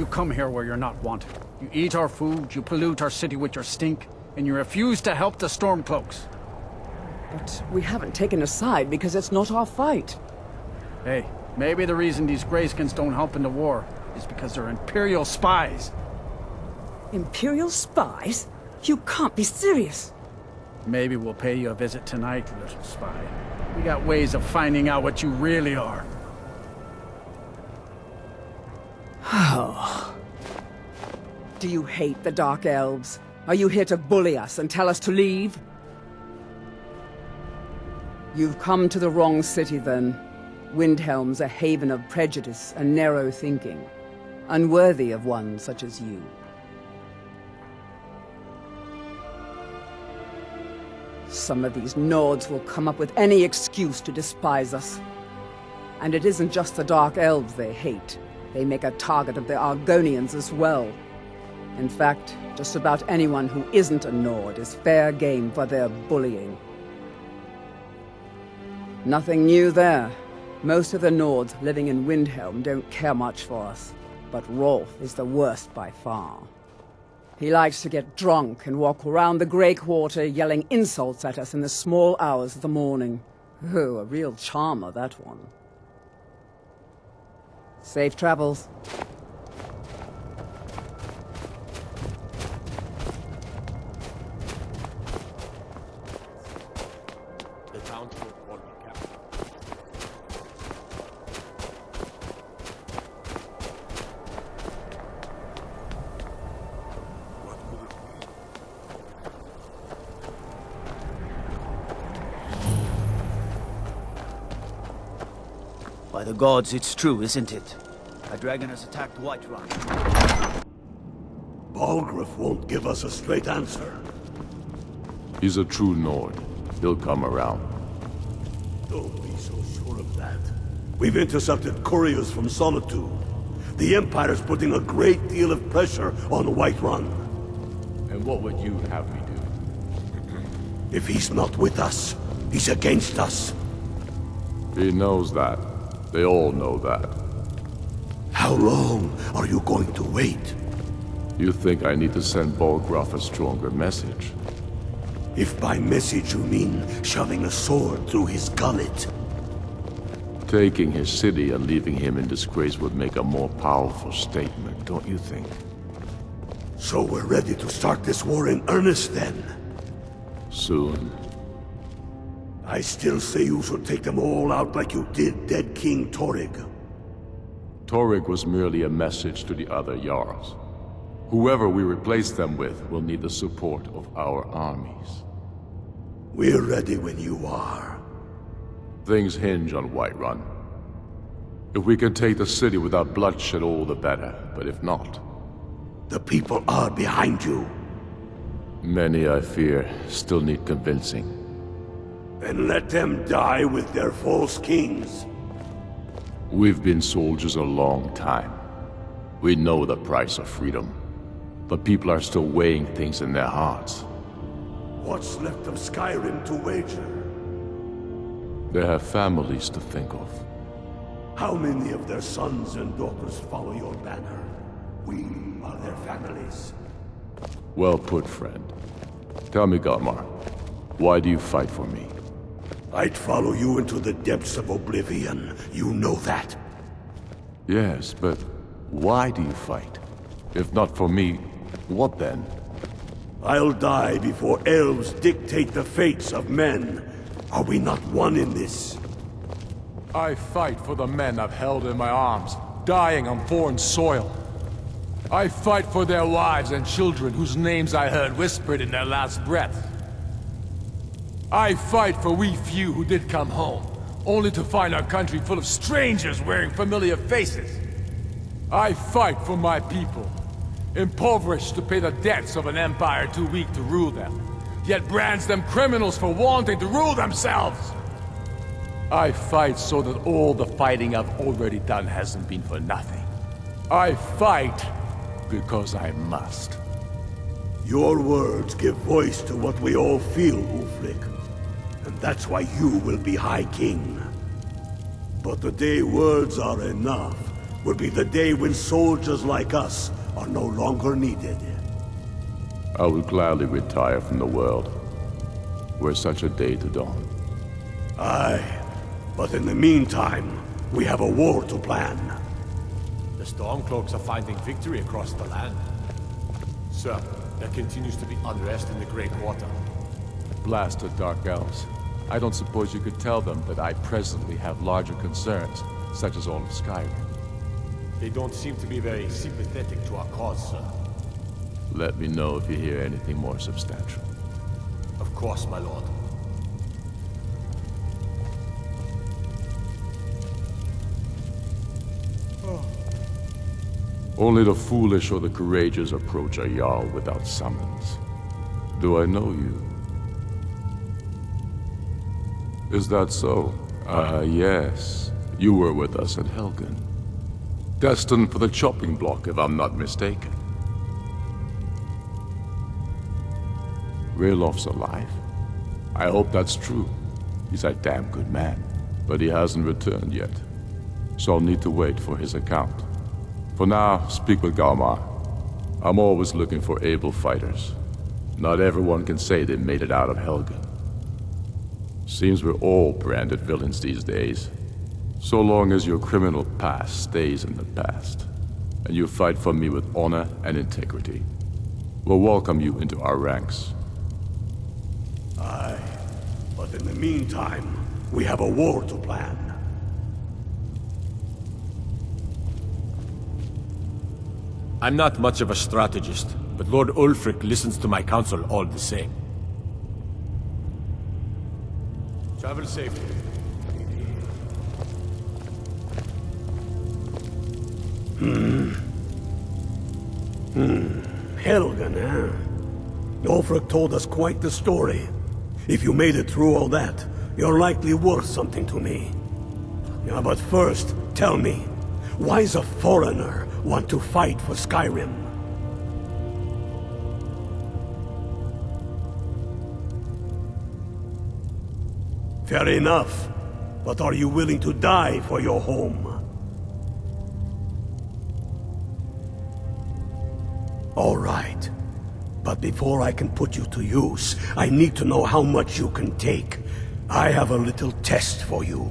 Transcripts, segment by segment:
come here where you're not wanted. You eat our food, you pollute our city with your stink, and you refuse to help the Stormcloaks. But we haven't taken a side because it's not our fight. Hey, maybe the reason these Greyskins don't help in the war is because they're Imperial spies. Imperial spies? You can't be serious. Maybe we'll pay you a visit tonight, little spy. We got ways of finding out what you really are. Oh. Do you hate the Dark Elves? Are you here to bully us and tell us to leave? You've come to the wrong city, then. Windhelm's a haven of prejudice and narrow thinking, unworthy of one such as you. Some of these Nords will come up with any excuse to despise us. And it isn't just the Dark Elves they hate. They make a target of the Argonians as well. In fact, just about anyone who isn't a Nord is fair game for their bullying. Nothing new there. Most of the Nords living in Windhelm don't care much for us. But Rolf is the worst by far. He likes to get drunk and walk around the Grey Quarter yelling insults at us in the small hours of the morning. Oh, a real charmer, that one. Safe travels. The townsfolk want me captured. What could it By the gods, it's true, isn't it? A dragon has attacked Whiterun. Balgruuf won't give us a straight answer. He's a true Nord. He'll come around. Don't be so sure of that. We've intercepted couriers from Solitude. The Empire's putting a great deal of pressure on Whiterun. And what would you have me do? If he's not with us, he's against us. He knows that. They all know that. How long are you going to wait? You think I need to send Balgruuf a stronger message? If by message you mean shoving a sword through his gullet. Taking his city and leaving him in disgrace would make a more powerful statement, don't you think? So we're ready to start this war in earnest then? Soon. I still say you should take them all out like you did dead King Torrig. Torrig was merely a message to the other Jarls. Whoever we replace them with will need the support of our armies. We're ready when you are. Things hinge on Whiterun. If we can take the city without bloodshed, all the better. But if not... The people are behind you. Many, I fear, still need convincing. Then let them die with their false kings. We've been soldiers a long time. We know the price of freedom. But people are still weighing things in their hearts. What's left of Skyrim to wager? They have families to think of. How many of their sons and daughters follow your banner? We are their families. Well put, friend. Tell me, Galmar, why do you fight for me? I'd follow you into the depths of oblivion. You know that. Yes, but why do you fight? If not for me, what then? I'll die before elves dictate the fates of men. Are we not one in this? I fight for the men I've held in my arms, dying on foreign soil. I fight for their wives and children whose names I heard whispered in their last breath. I fight for we few who did come home, only to find our country full of strangers wearing familiar faces. I fight for my people, impoverished to pay the debts of an empire too weak to rule them, yet brands them criminals for wanting to rule themselves. I fight so that all the fighting I've already done hasn't been for nothing. I fight because I must. Your words give voice to what we all feel, Ulfric. And that's why you will be High King. But the day words are enough, will be the day when soldiers like us are no longer needed. I would gladly retire from the world, were such a day to dawn. Aye, but in the meantime, we have a war to plan. The Stormcloaks are finding victory across the land. Sir, there continues to be unrest in the Grey Quarter. Blasted Dark Elves. I don't suppose you could tell them that I presently have larger concerns, such as all of Skyrim. They don't seem to be very sympathetic to our cause, sir. Let me know if you hear anything more substantial. Of course, my lord. Only the foolish or the courageous approach a Jarl without summons. Do I know you? Is that so? Ah, yes. You were with us at Helgen. Destined for the chopping block, if I'm not mistaken. Raylof's alive. I hope that's true. He's a damn good man. But he hasn't returned yet. So I'll need to wait for his account. For now, speak with Galmar. I'm always looking for able fighters. Not everyone can say they made it out of Helgen. Seems we're all branded villains these days. So long as your criminal past stays in the past, and you fight for me with honor and integrity, we'll welcome you into our ranks. Aye, but in the meantime, we have a war to plan. I'm not much of a strategist, but Lord Ulfric listens to my counsel all the same. Travel safely. Helgen, huh? Ulfric told us quite the story. If you made it through all that, you're likely worth something to me. Yeah, but first, tell me, why does a foreigner want to fight for Skyrim? Fair enough, but are you willing to die for your home? All right. But before I can put you to use, I need to know how much you can take. I have a little test for you.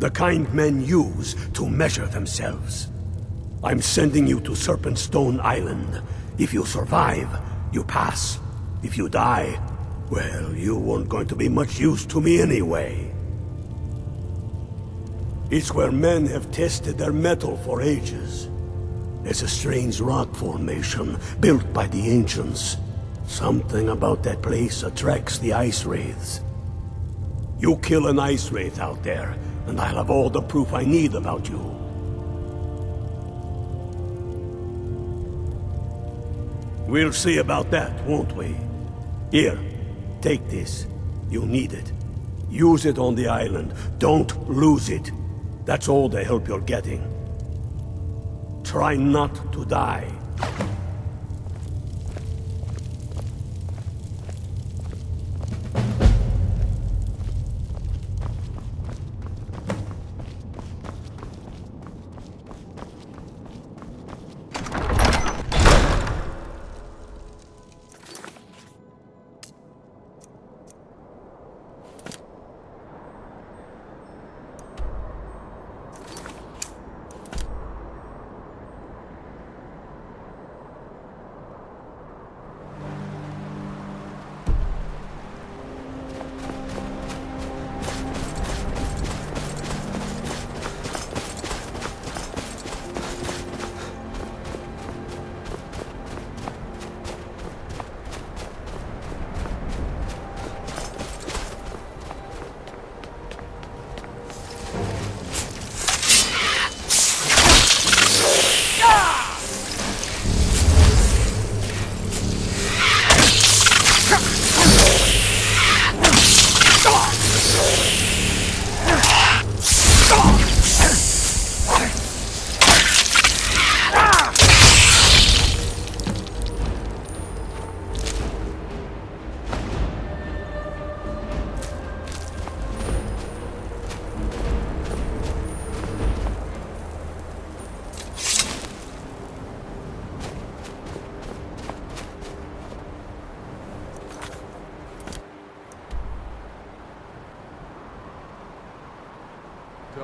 The kind men use to measure themselves. I'm sending you to Serpentstone Island. If you survive, you pass. If you die, well, you weren't going to be much use to me anyway. It's where men have tested their metal for ages. It's a strange rock formation built by the ancients. Something about that place attracts the ice wraiths. You kill an ice wraith out there, and I'll have all the proof I need about you. We'll see about that, won't we? Here, take this. You'll need it. Use it on the island. Don't lose it. That's all the help you're getting. Try not to die.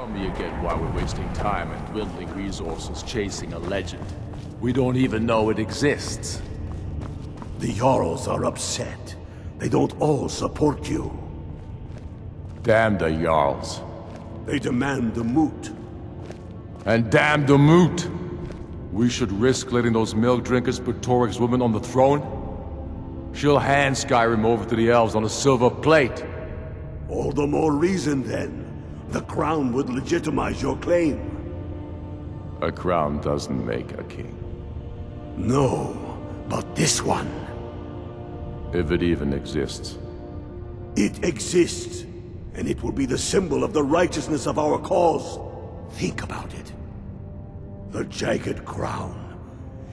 Tell me again why we're wasting time and dwindling resources chasing a legend. We don't even know it exists. The Jarls are upset. They don't all support you. Damn the Jarls. They demand the moot. And damn the moot! We should risk letting those milk drinkers put Torik's woman on the throne? She'll hand Skyrim over to the elves on a silver plate. All the more reason then. The crown would legitimize your claim. A crown doesn't make a king. No, but this one. If it even exists. It exists, and it will be the symbol of the righteousness of our cause. Think about it. The jagged crown.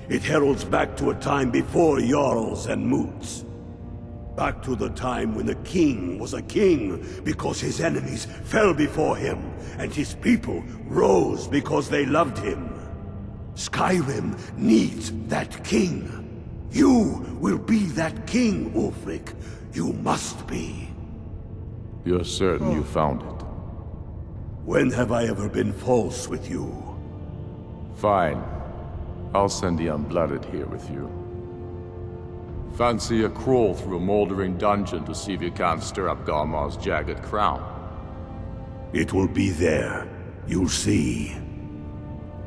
It heralds back to a time before Jarls and Moots. Back to the time when the king was a king because his enemies fell before him, and his people rose because they loved him. Skyrim needs that king. You will be that king, Ulfric. You must be. You're certain you found it? When have I ever been false with you? Fine. I'll send the Unblooded here with you. Fancy a crawl through a moldering dungeon to see if you can't stir up Garmar's jagged crown. It will be there. You'll see.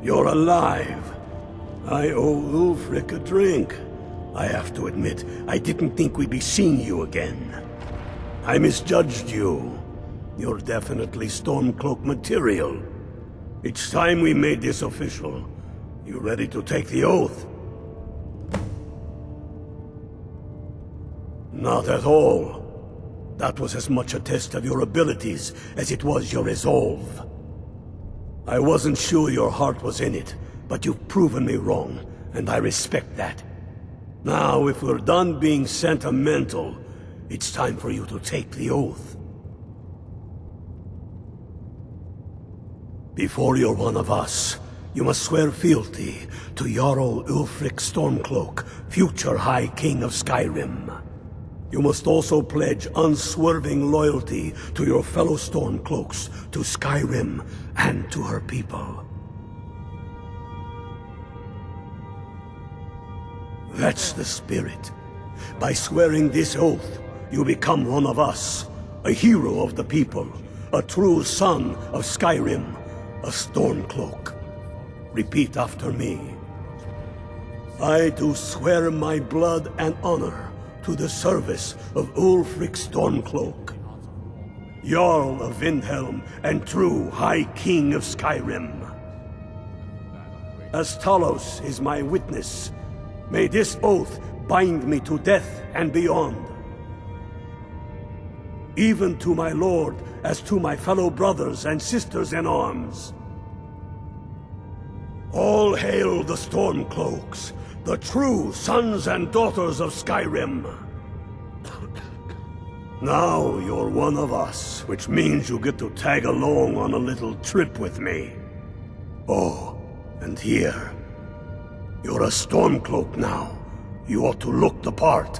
You're alive. I owe Ulfric a drink. I have to admit, I didn't think we'd be seeing you again. I misjudged you. You're definitely Stormcloak material. It's time we made this official. You ready to take the oath? Not at all. That was as much a test of your abilities as it was your resolve. I wasn't sure your heart was in it, but you've proven me wrong, and I respect that. Now, if we're done being sentimental, it's time for you to take the oath. Before you're one of us, you must swear fealty to Jarl Ulfric Stormcloak, future High King of Skyrim. You must also pledge unswerving loyalty to your fellow Stormcloaks, to Skyrim, and to her people. That's the spirit. By swearing this oath, you become one of us, a hero of the people, a true son of Skyrim, a Stormcloak. Repeat after me. I do swear my blood and honor to the service of Ulfric Stormcloak, Jarl of Windhelm and true High King of Skyrim. As Talos is my witness, may this oath bind me to death and beyond. Even to my lord, as to my fellow brothers and sisters in arms. All hail the Stormcloaks, the true sons and daughters of Skyrim. Now you're one of us, which means you get to tag along on a little trip with me. Oh, and here. You're a Stormcloak now. You ought to look the part.